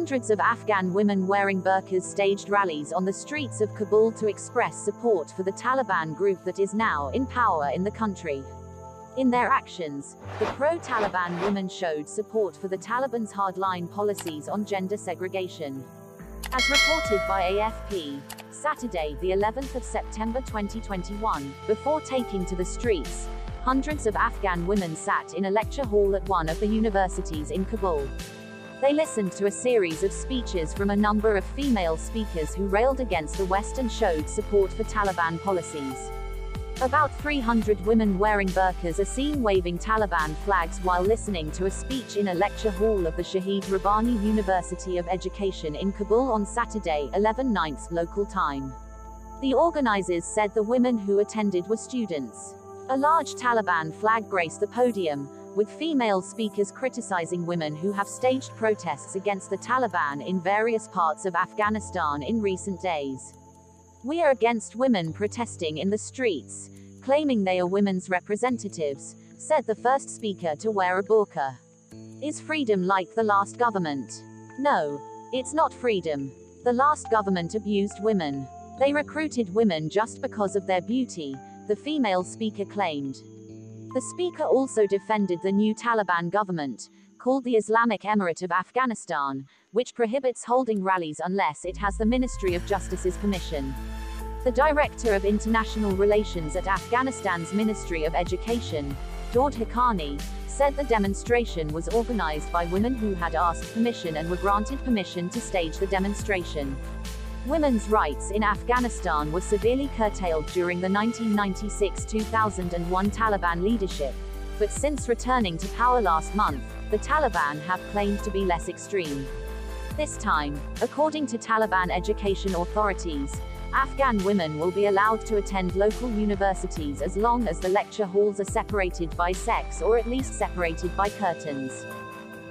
Hundreds of Afghan women wearing burqas staged rallies on the streets of Kabul to express support for the Taliban group that is now in power in the country. In their actions, the pro-Taliban women showed support for the Taliban's hardline policies on gender segregation. As reported by AFP, Saturday, the 11th of September 2021, before taking to the streets, hundreds of Afghan women sat in a lecture hall at one of the universities in Kabul. They listened to a series of speeches from a number of female speakers who railed against the West and showed support for Taliban policies. About 300 women wearing burqas are seen waving Taliban flags while listening to a speech in a lecture hall of the Shaheed Rabbani University of Education in Kabul on Saturday, 11/9 local time. The organizers said the women who attended were students. A large Taliban flag graced the podium, with female speakers criticizing women who have staged protests against the Taliban in various parts of Afghanistan in recent days. "We are against women protesting in the streets, claiming they are women's representatives," said the first speaker to wear a burqa. "Is freedom like the last government? No. It's not freedom. The last government abused women. They recruited women just because of their beauty," the female speaker claimed. The speaker also defended the new Taliban government, called the Islamic Emirate of Afghanistan, which prohibits holding rallies unless it has the Ministry of Justice's permission. The Director of International Relations at Afghanistan's Ministry of Education, Daud Haqqani, said the demonstration was organized by women who had asked permission and were granted permission to stage the demonstration. Women's rights in Afghanistan were severely curtailed during the 1996-2001 Taliban leadership, but since returning to power last month, the Taliban have claimed to be less extreme. This time, according to Taliban education authorities, Afghan women will be allowed to attend local universities as long as the lecture halls are separated by sex or at least separated by curtains.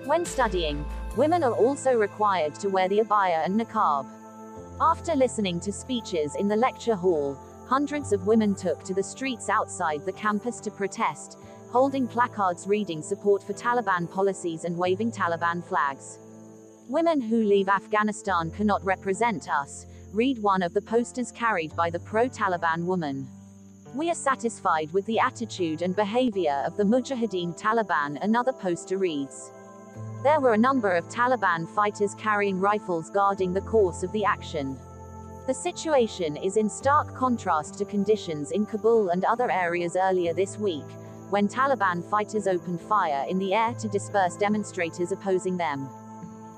When studying, women are also required to wear the abaya and niqab. After listening to speeches in the lecture hall, hundreds of women took to the streets outside the campus to protest, holding placards reading support for Taliban policies and waving Taliban flags. "Women who leave Afghanistan cannot represent us," read one of the posters carried by the pro-Taliban woman. "We are satisfied with the attitude and behavior of the Mujahideen Taliban," another poster reads. There were a number of Taliban fighters carrying rifles guarding the course of the action. The situation is in stark contrast to conditions in Kabul and other areas earlier this week, when Taliban fighters opened fire in the air to disperse demonstrators opposing them.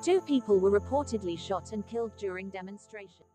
2 people were reportedly shot and killed during demonstrations.